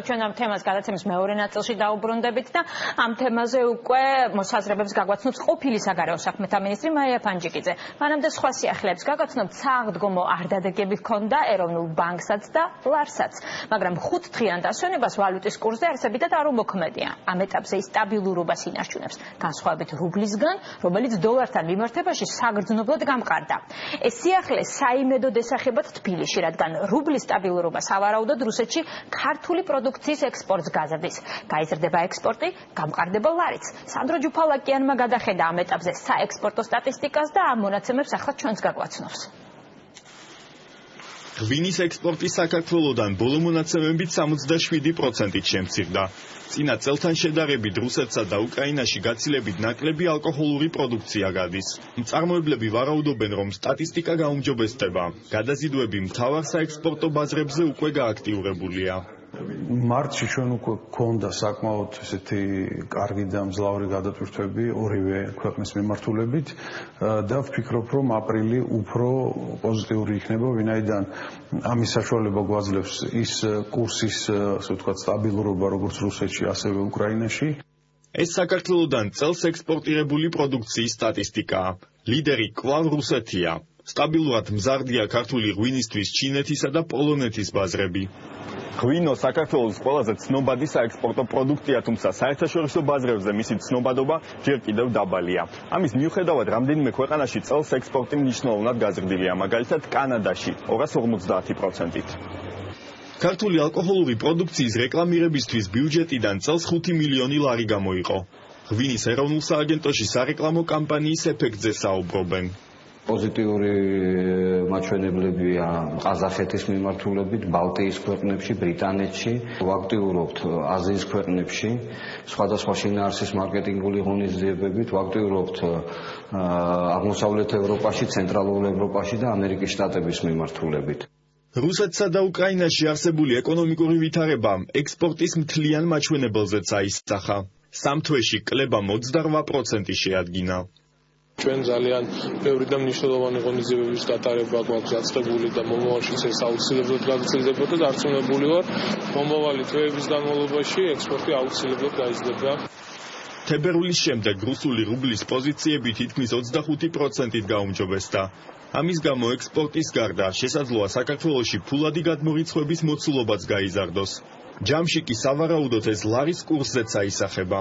ჩვენ ამ თემას გადაცემის მეორე ნაწილში დაუბრუნდებით და ამ თემაზე უკვე მოსაზრებებს გაგვაცნობს ყოფილი საგარეო საქმეთა მინისტრი მაია ფანჯიკიძე. მანამდე სხვა სიახლეებს გაგაცნობთ, საღდგომო არ დადეგები ჰქონდა ეროვნულ ბანკსაც და ლარსაც, მაგრამ 5 დღიან დასვენებას ვალუტის კურსზე არსებითად არ უმოქმედია. ამ ეტაპზე ის სტაბილურობას ინარჩუნებს, განსხვავებით რუბლისგან, რომელიც დოლართან მიმართებაში საგრძნობლად გამყარდა. ეს სიახლე საიმედოდ ესახებათ თბილისში, რადგან რუბლის სტაბილურობა სავარაუდოდ რუსეთში ქართული პროდუქციის ექსპორტს გაზრდის. გაიზრდება ექსპორტი, გამყარდება ლარიც. სანდრო ჯუფალაკიანმა გადახედა ამ ეტაპზე საექსპორტო სტატისტიკას და ამ მონაცემებს ახლა ჩვენს გაგვაცნობს. ღვინის ექსპორტი საქართველოდან ბოლო მონაცემებით 77%-ით შემცირდა. წინა წელთან შედარებით რუსეთსა და უკრაინაში გაცილებით ნაკლები ალკოჰოლური პროდუქცია გადის. მწარმოებლები ვარაუდობენ, რომ სტატისტიკა გაუმჯობესდება. გადაზიდვები მთავარ საექსპორტო ბაზრებზე უკვე გააქტიურებულია. მარტში ჩვენ უკვე გქონდა საკმაოდ ესეთი კარგი და მძლავრი გადატვირთვები ორივე ქვეყნის მიმართულებით და ვფიქრობ, რომ აპრილი უფრო პოზიტიური იქნება, ვინაიდან ამის საშუალება გვაძლევს ის კურსის, ასე ვთქვათ, სტაბილურობა როგორც რუსეთში, ასევე უკრაინაში. ეს საქართველოდან წელს ექსპორტირებული პროდუქციის სტატისტიკაა. ლიდერი კვლავ რუსეთია. სტაბილურად მზარდია ქართული ღვინისთვის ჩინეთისა და პოლონეთის ბაზრები. ღვინო საქართველოს ყველაზე ცნობადი საექსპორტო პროდუქტია, თუმცა საერთაშორისო ბაზრებზე მისი ცნობადობა ჯერ კიდევ დაბალია. ამის მიუხედავად, რამდენიმე ქვეყანაში წელს ექსპორტი მნიშვნელოვნად გაზრდილია, მაგალითად კანადაში 250%-ით. ქართული ალკოჰოლური პროდუქციის რეკლამირებისთვის ბიუჯეტიდან წელს 5 მილიონი ლარი გამოიყო. ღვინის ეროვნულ სააგენტოში სარეკლამო კამპანიის ეფექტზე საუბრობენ. Pozitīvi mačvenebლებია ყაზახეთის მიმართულებით, ბალტიის ქვეყნებში, ბრიტანეთში, ვაქტიურობთ აზიის ქვეყნებში, სხვადასხვა შინაარსის მარკეტინგული ღონისძიებებით, ვაქტიურობთ აღმოსავლეთ ევროპაში, ცენტრალურ ევროპაში და ამერიკის შტატების მიმართულებით. რუსეთსა და უკრაინაში არსებული ეკონომიკური ვითარებამ ექსპორტის მთლიან მაჩვენებელზეც აისახა. სამ თვეში კლებამ 28% შეადგინა. ჩვენ ძალიან ბევრი და მნიშვნელოვანი ღონისძიებების გატარება გვაქვს დაწყებული და მომავალშიც ეს აუცილებლად გაგრძელდებოდა და არწმუნებული ვარ, მომავალი თვეების განმავლობაში ექსპორტი აუცილებლად გაიზრდება. თებერვლის შემდეგ რუსული რუბლის პოზიციები თითქმის 25%-ით გაუმჯობესდა. ამის გამო ექსპორტის გარდა შესაძლოა საქართველოში ფულადი გადმორიცხვების მოცულობაც გაიზარდოს. ჯამში კი სავარაუდოდ ეს ლარის კურსზეც აისახება.